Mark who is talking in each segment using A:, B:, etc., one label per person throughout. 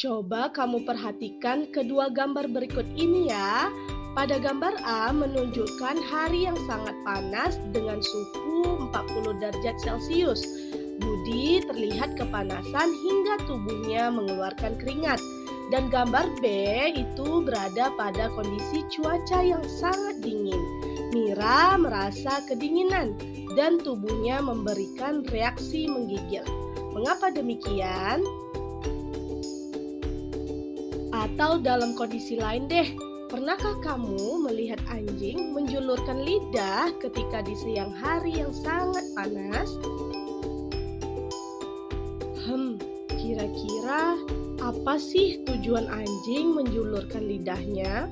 A: Coba kamu perhatikan kedua gambar berikut ini ya. Pada gambar A menunjukkan hari yang sangat panas dengan suhu 40 derajat Celcius. Budi terlihat kepanasan hingga tubuhnya mengeluarkan keringat. Dan gambar B itu berada pada kondisi cuaca yang sangat dingin. Mira merasa kedinginan dan tubuhnya memberikan reaksi menggigil. Mengapa demikian? Atau dalam kondisi lain deh, pernahkah kamu melihat anjing menjulurkan lidah ketika di siang hari yang sangat panas? Kira-kira apa sih tujuan anjing menjulurkan lidahnya?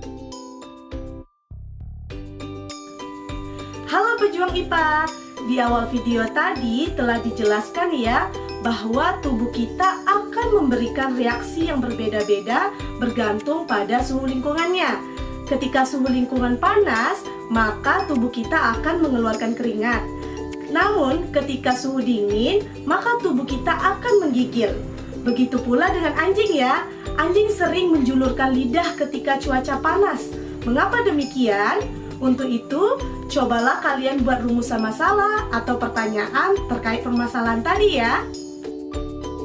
B: Halo pejuang IPA, di awal video tadi telah dijelaskan ya bahwa tubuh kita akan memberikan reaksi yang berbeda-beda bergantung pada suhu lingkungannya. Ketika suhu lingkungan panas, maka tubuh kita akan mengeluarkan keringat. Namun ketika suhu dingin, maka tubuh kita akan menggigil. Begitu pula dengan anjing ya. Anjing sering menjulurkan lidah ketika cuaca panas. Mengapa demikian? Untuk itu, cobalah kalian buat rumusan masalah atau pertanyaan terkait permasalahan tadi ya.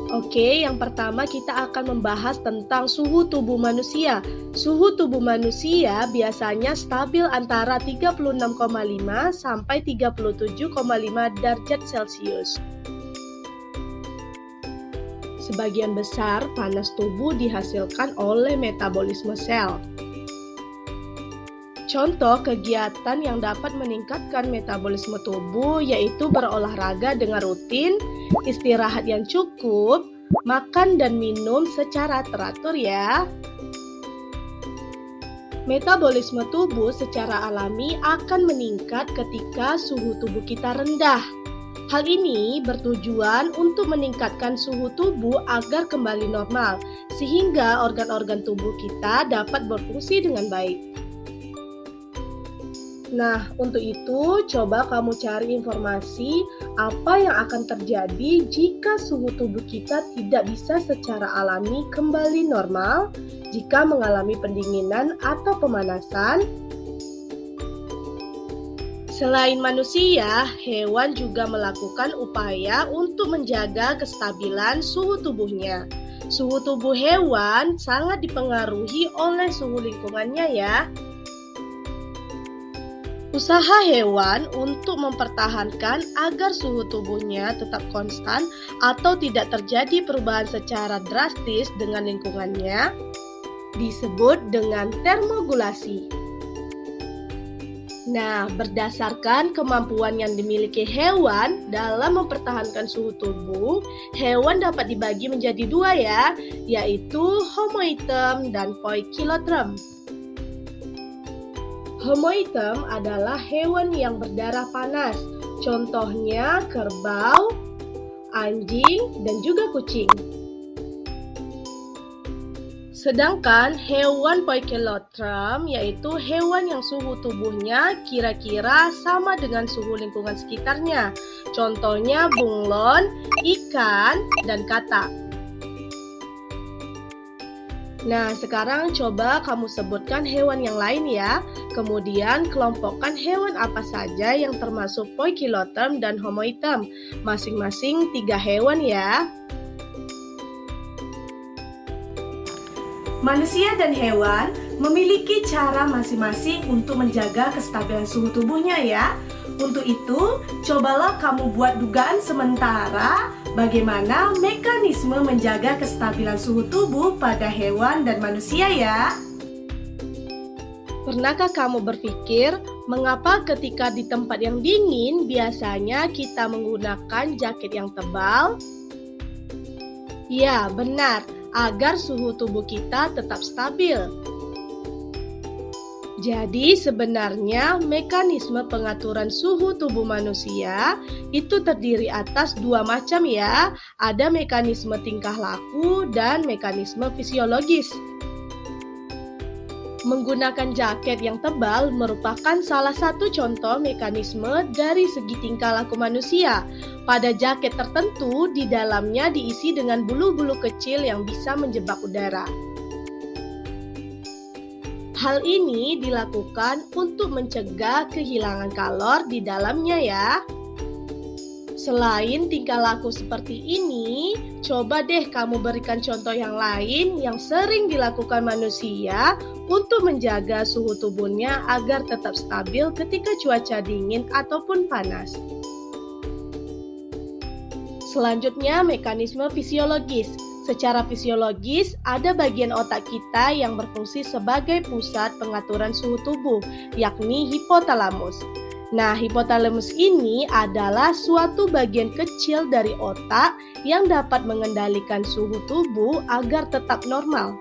A: Oke, yang pertama kita akan membahas tentang suhu tubuh manusia. Suhu tubuh manusia biasanya stabil antara 36,5 sampai 37,5 derajat Celcius. Sebagian besar panas tubuh dihasilkan oleh metabolisme sel. Contoh kegiatan yang dapat meningkatkan metabolisme tubuh yaitu berolahraga dengan rutin, istirahat yang cukup, makan dan minum secara teratur ya. Metabolisme tubuh secara alami akan meningkat ketika suhu tubuh kita rendah. Hal ini bertujuan untuk meningkatkan suhu tubuh agar kembali normal, sehingga organ-organ tubuh kita dapat berfungsi dengan baik. Nah, untuk itu coba kamu cari informasi apa yang akan terjadi jika suhu tubuh kita tidak bisa secara alami kembali normal jika mengalami pendinginan atau pemanasan. Selain manusia, hewan juga melakukan upaya untuk menjaga kestabilan suhu tubuhnya. Suhu tubuh hewan sangat dipengaruhi oleh suhu lingkungannya ya. Usaha hewan untuk mempertahankan agar suhu tubuhnya tetap konstan atau tidak terjadi perubahan secara drastis dengan lingkungannya disebut dengan termogulasi. Nah, berdasarkan kemampuan yang dimiliki hewan dalam mempertahankan suhu tubuh, hewan dapat dibagi menjadi dua ya, yaitu Homo erectus dan Poikilotrem. Homo erectus adalah hewan yang berdarah panas, contohnya kerbau, anjing, dan juga kucing. Sedangkan hewan Poikilotrem yaitu hewan yang suhu tubuhnya kira-kira sama dengan suhu lingkungan sekitarnya, contohnya bunglon, ikan, dan katak. Nah, sekarang coba kamu sebutkan hewan yang lain ya. Kemudian kelompokkan hewan apa saja yang termasuk Poikilotrem dan Homo erectus. Masing-masing 3 hewan ya.
B: Manusia dan hewan memiliki cara masing-masing untuk menjaga kestabilan suhu tubuhnya ya. Untuk itu, cobalah kamu buat dugaan sementara bagaimana mekanisme menjaga kestabilan suhu tubuh pada hewan dan manusia ya.
A: Pernahkah kamu berpikir mengapa ketika di tempat yang dingin biasanya kita menggunakan jaket yang tebal? Ya, benar, agar suhu tubuh kita tetap stabil. Jadi sebenarnya mekanisme pengaturan suhu tubuh manusia itu terdiri atas 2 macam ya. Ada mekanisme tingkah laku dan mekanisme fisiologis. Menggunakan jaket yang tebal merupakan salah satu contoh mekanisme dari segi tingkah laku manusia. Pada jaket tertentu, di dalamnya diisi dengan bulu-bulu kecil yang bisa menjebak udara. Hal ini dilakukan untuk mencegah kehilangan kalor di dalamnya ya. Selain tingkah laku seperti ini, coba deh kamu berikan contoh yang lain yang sering dilakukan manusia untuk menjaga suhu tubuhnya agar tetap stabil ketika cuaca dingin ataupun panas. Selanjutnya, mekanisme fisiologis. Secara fisiologis, ada bagian otak kita yang berfungsi sebagai pusat pengaturan suhu tubuh, yakni hipotalamus. Nah, hipotalamus ini adalah suatu bagian kecil dari otak yang dapat mengendalikan suhu tubuh agar tetap normal.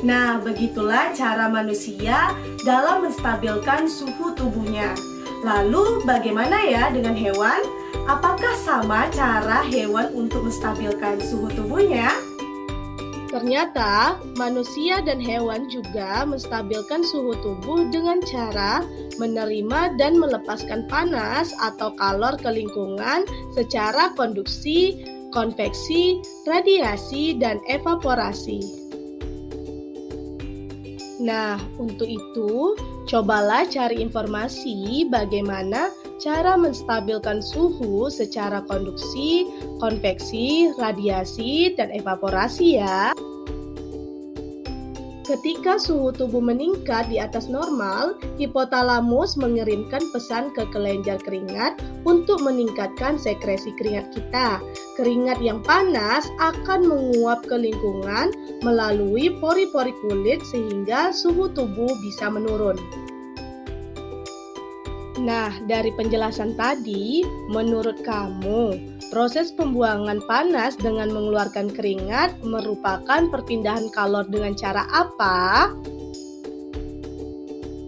B: Nah, begitulah cara manusia dalam menstabilkan suhu tubuhnya. Lalu, bagaimana ya dengan hewan? Apakah sama cara hewan untuk menstabilkan suhu tubuhnya?
A: Ternyata, manusia dan hewan juga menstabilkan suhu tubuh dengan cara menerima dan melepaskan panas atau kalor ke lingkungan secara konduksi, konveksi, radiasi, dan evaporasi. Nah, untuk itu, cobalah cari informasi bagaimana cara menstabilkan suhu secara konduksi, konveksi, radiasi, dan evaporasi ya. Ketika suhu tubuh meningkat di atas normal, hipotalamus mengirimkan pesan ke kelenjar keringat untuk meningkatkan sekresi keringat kita. Keringat yang panas akan menguap ke lingkungan melalui pori-pori kulit sehingga suhu tubuh bisa menurun. Nah, dari penjelasan tadi, menurut kamu, proses pembuangan panas dengan mengeluarkan keringat merupakan perpindahan kalor dengan cara apa?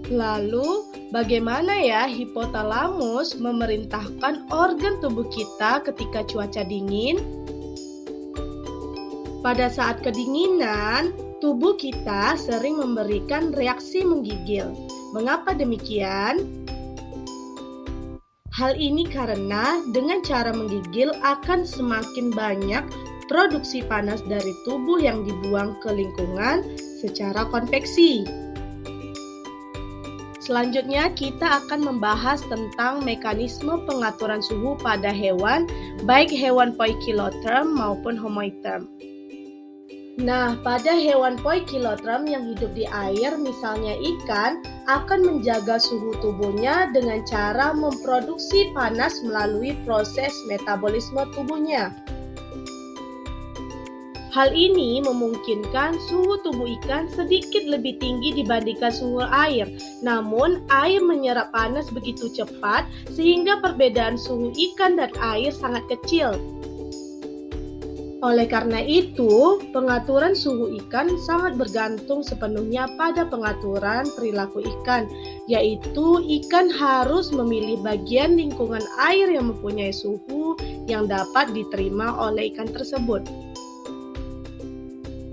A: Lalu, bagaimana ya hipotalamus memerintahkan organ tubuh kita ketika cuaca dingin? Pada saat kedinginan, tubuh kita sering memberikan reaksi menggigil. Mengapa demikian? Hal ini karena dengan cara menggigil akan semakin banyak produksi panas dari tubuh yang dibuang ke lingkungan secara konveksi. Selanjutnya kita akan membahas tentang mekanisme pengaturan suhu pada hewan, baik hewan poikiloterm maupun homoiterm. Nah, pada hewan poikiloterm yang hidup di air, misalnya ikan, akan menjaga suhu tubuhnya dengan cara memproduksi panas melalui proses metabolisme tubuhnya. Hal ini memungkinkan suhu tubuh ikan sedikit lebih tinggi dibandingkan suhu air. Namun, air menyerap panas begitu cepat sehingga perbedaan suhu ikan dan air sangat kecil. Oleh karena itu, pengaturan suhu ikan sangat bergantung sepenuhnya pada pengaturan perilaku ikan, yaitu ikan harus memilih bagian lingkungan air yang mempunyai suhu yang dapat diterima oleh ikan tersebut.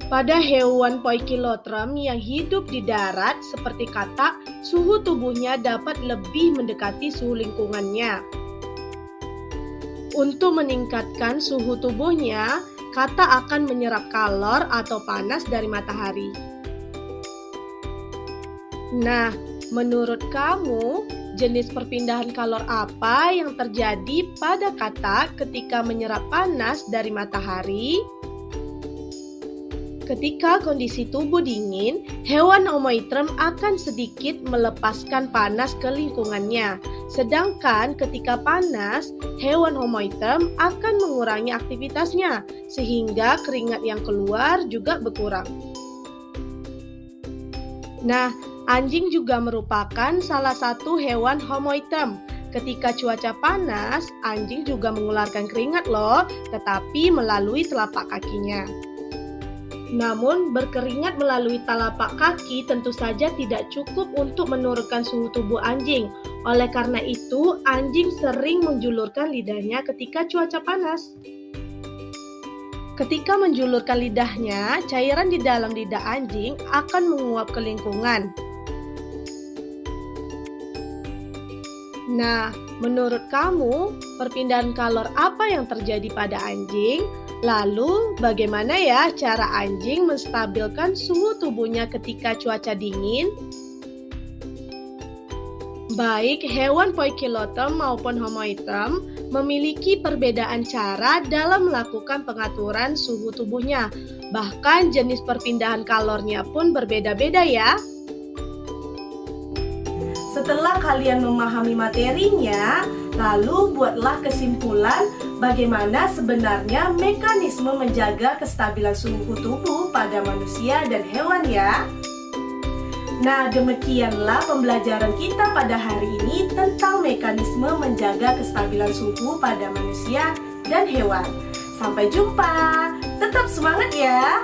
A: Pada hewan poikiloterm yang hidup di darat seperti katak, suhu tubuhnya dapat lebih mendekati suhu lingkungannya. Untuk meningkatkan suhu tubuhnya, katak akan menyerap kalor atau panas dari matahari. Nah, menurut kamu, jenis perpindahan kalor apa yang terjadi pada katak ketika menyerap panas dari matahari? Ketika kondisi tubuh dingin, hewan homoiterm akan sedikit melepaskan panas ke lingkungannya. Sedangkan ketika panas, hewan homoiterm akan mengurangi aktivitasnya, sehingga keringat yang keluar juga berkurang. Nah, anjing juga merupakan salah satu hewan homoiterm. Ketika cuaca panas, anjing juga mengeluarkan keringat loh, tetapi melalui telapak kakinya. Namun, berkeringat melalui telapak kaki tentu saja tidak cukup untuk menurunkan suhu tubuh anjing. Oleh karena itu, anjing sering menjulurkan lidahnya ketika cuaca panas. Ketika menjulurkan lidahnya, cairan di dalam lidah anjing akan menguap ke lingkungan. Nah, menurut kamu, perpindahan kalor apa yang terjadi pada anjing? Lalu, bagaimana ya cara anjing menstabilkan suhu tubuhnya ketika cuaca dingin? Baik hewan Poikilotherium maupun Homoeotrum memiliki perbedaan cara dalam melakukan pengaturan suhu tubuhnya. Bahkan jenis perpindahan kalornya pun berbeda-beda ya.
B: Setelah kalian memahami materinya, lalu buatlah kesimpulan bagaimana sebenarnya mekanisme menjaga kestabilan suhu tubuh pada manusia dan hewan ya. Nah, demikianlah pembelajaran kita pada hari ini tentang mekanisme menjaga kestabilan suhu pada manusia dan hewan. Sampai jumpa, tetap semangat ya!